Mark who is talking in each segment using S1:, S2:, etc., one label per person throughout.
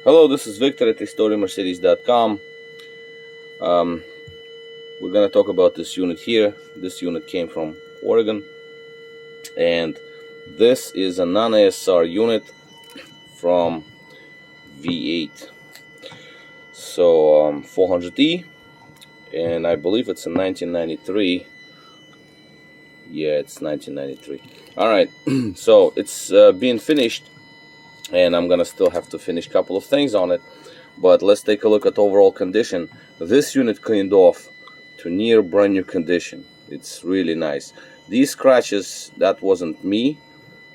S1: Hello, this is Victor at RestoringMercedes.com. We're going to talk about this unit here. This unit came from Oregon, and this is a non-ASR unit from V8. So 400E, and I believe it's a 1993. Yeah, it's 1993. All right, so it's being finished, and I'm gonna still have to finish a couple of things on it, but let's take a look at overall condition. This unit cleaned off to near brand new condition. It's really nice. These scratches, that wasn't me,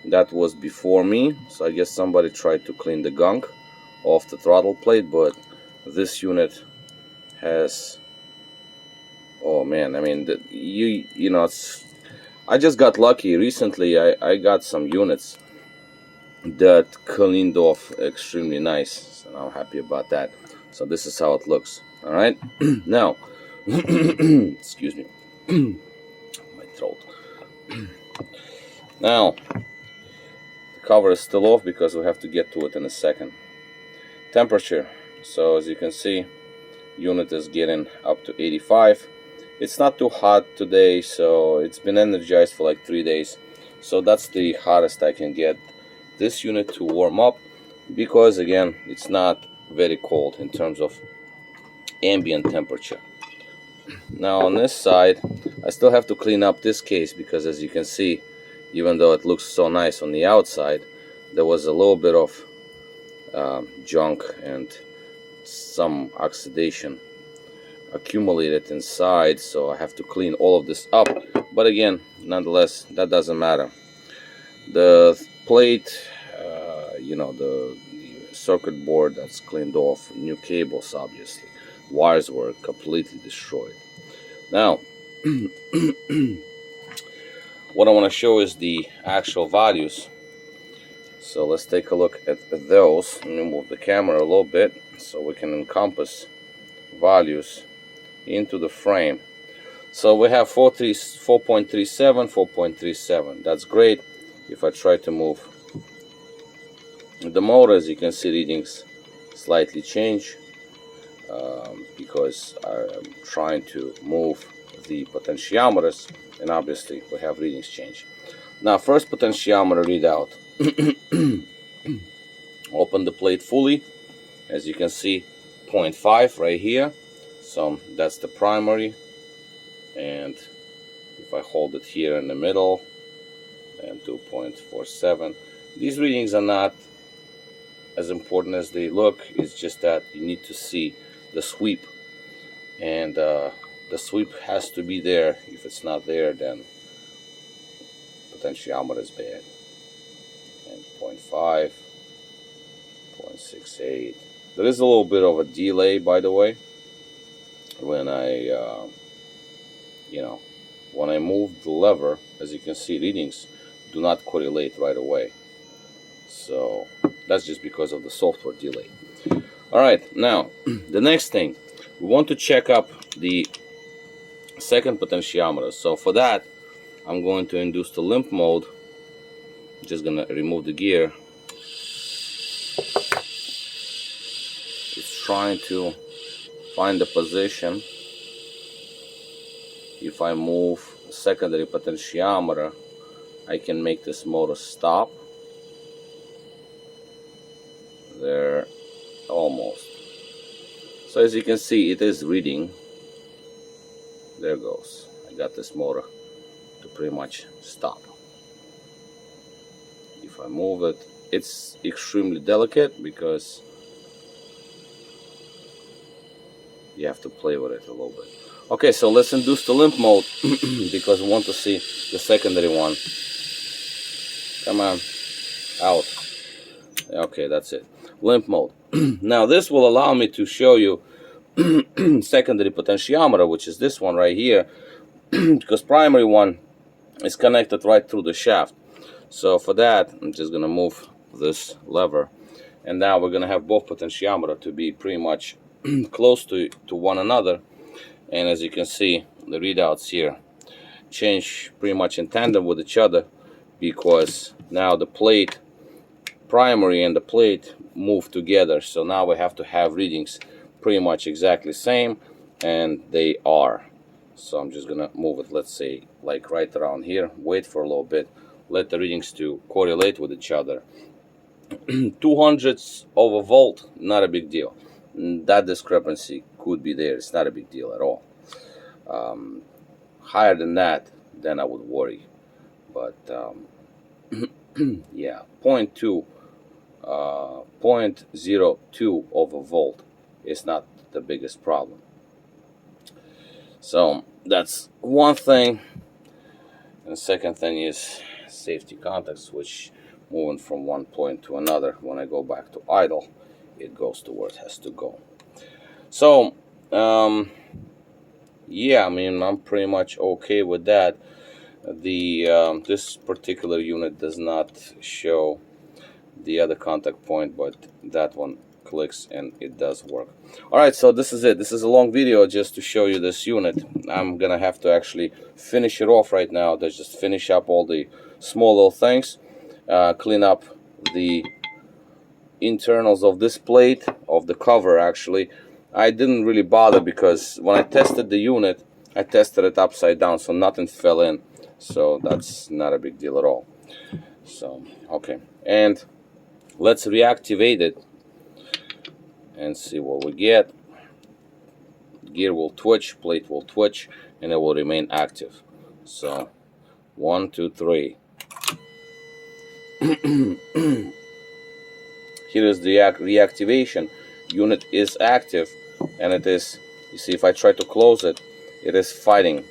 S1: that was before me, so I guess somebody tried to clean the gunk off the throttle plate, but this unit has, oh man, I mean, you know, I just got lucky recently. I got some units that cleaned off extremely nice, so I'm happy about that. So this is how it looks. All right. Now excuse me, my throat. Now the cover is still off because we have to get to it in a second. Temperature, so as you can see, unit is getting up to 85. It's not too hot today, so it's been energized for like 3 days, so that's the hottest I can get this unit to warm up, because again, it's not very cold in terms of ambient temperature. Now on this side, I still have to clean up this case, because as you can see, even though it looks so nice on the outside, there was a little bit of junk and some oxidation accumulated inside, so I have to clean all of this up. But again, nonetheless, that doesn't matter. The plate, you know, the circuit board, that's cleaned off. New cables, obviously. Wires were completely destroyed. Now what I want to show is the actual values, so let's take a look at those. Let me move the camera a little bit so we can encompass values into the frame. So we have 4.37, 4.37. That's great. If I try to move the motor, as you can see, readings slightly change because I'm trying to move the potentiometers, and obviously we have readings change. Now, first potentiometer readout. Open the plate fully. As you can see, 0.5 right here. So that's the primary, and if I hold it here in the middle, and 2.47, these readings are not as important as they look. It's just that you need to see the sweep, and the sweep has to be there. If it's not there, then potentiometer is bad. And 0.5, 0.68. There is a little bit of a delay, by the way, when I when I move the lever. As you can see, readings do not correlate right away, so that's just because of the software delay. All right, now the next thing, we want to check up the second potentiometer. So for that, I'm going to induce the limp mode. Just gonna remove the gear. It's trying to find the position. If I move the secondary potentiometer, I can make this motor stop. There, almost. So as you can see, it is reading. There goes. I got this motor to pretty much stop. If I move it, it's extremely delicate because you have to play with it a little bit. Okay, so let's induce the limp mode because we want to see the secondary one. Come on, out. Okay, that's it. Limp mode. Now this will allow me to show you secondary potentiometer, which is this one right here, because primary one is connected right through the shaft. So for that, I'm just gonna move this lever, and now we're gonna have both potentiometer to be pretty much close to one another. And as you can see, the readouts here change pretty much in tandem with each other, because now the plate primary and the plate move together, so now we have to have readings pretty much exactly same, and they are. So I'm just gonna move it, let's say like right around here, wait for a little bit, let the readings to correlate with each other. 200ths of a volt, not a big deal. That discrepancy could be there, it's not a big deal at all. Higher than that, then I would worry. But yeah, 0.02 of a volt is not the biggest problem. So that's one thing. And the second thing is safety contact switch moving from one point to another. When I go back to idle, it goes to where it has to go. So yeah, I mean, I'm pretty much okay with that. This particular unit does not show the other contact point, but that one clicks and it does work. Alright, so this is it. This is a long video just to show you this unit. I'm gonna have to actually finish it off right now. Let's just finish up all the small little things, clean up the internals of this plate, of the cover actually. I didn't really bother because when I tested the unit, I tested it upside down, so nothing fell in. So that's not a big deal at all. So, okay. And let's reactivate it and see what we get. Gear will twitch, plate will twitch, and it will remain active. So, 1, 2, 3. Here is the reactivation. Unit is active, and it is, you see, if I try to close it, it is fighting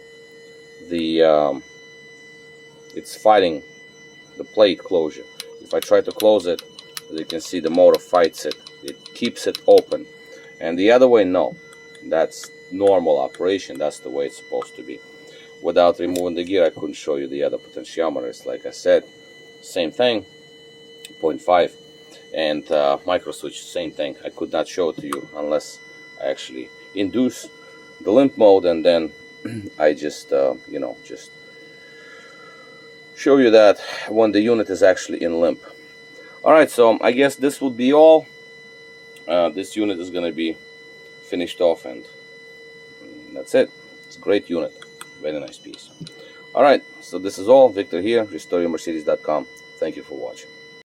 S1: the it's fighting the plate closure. If I try to close it, as you can see, the motor fights it. It keeps it open. And the other way, no. That's normal operation. That's the way it's supposed to be. Without removing the gear, I couldn't show you the other potentiometers. Like I said, same thing, 0.5. And micro switch, same thing. I could not show it to you unless I actually induce the limp mode, and then I just, you know, just show you that when the unit is actually in limp. Alright, so I guess this would be all. This unit is going to be finished off, and that's it. It's a great unit. Very nice piece. Alright, so this is all. Victor here, RestoreYourMercedes.com. Thank you for watching.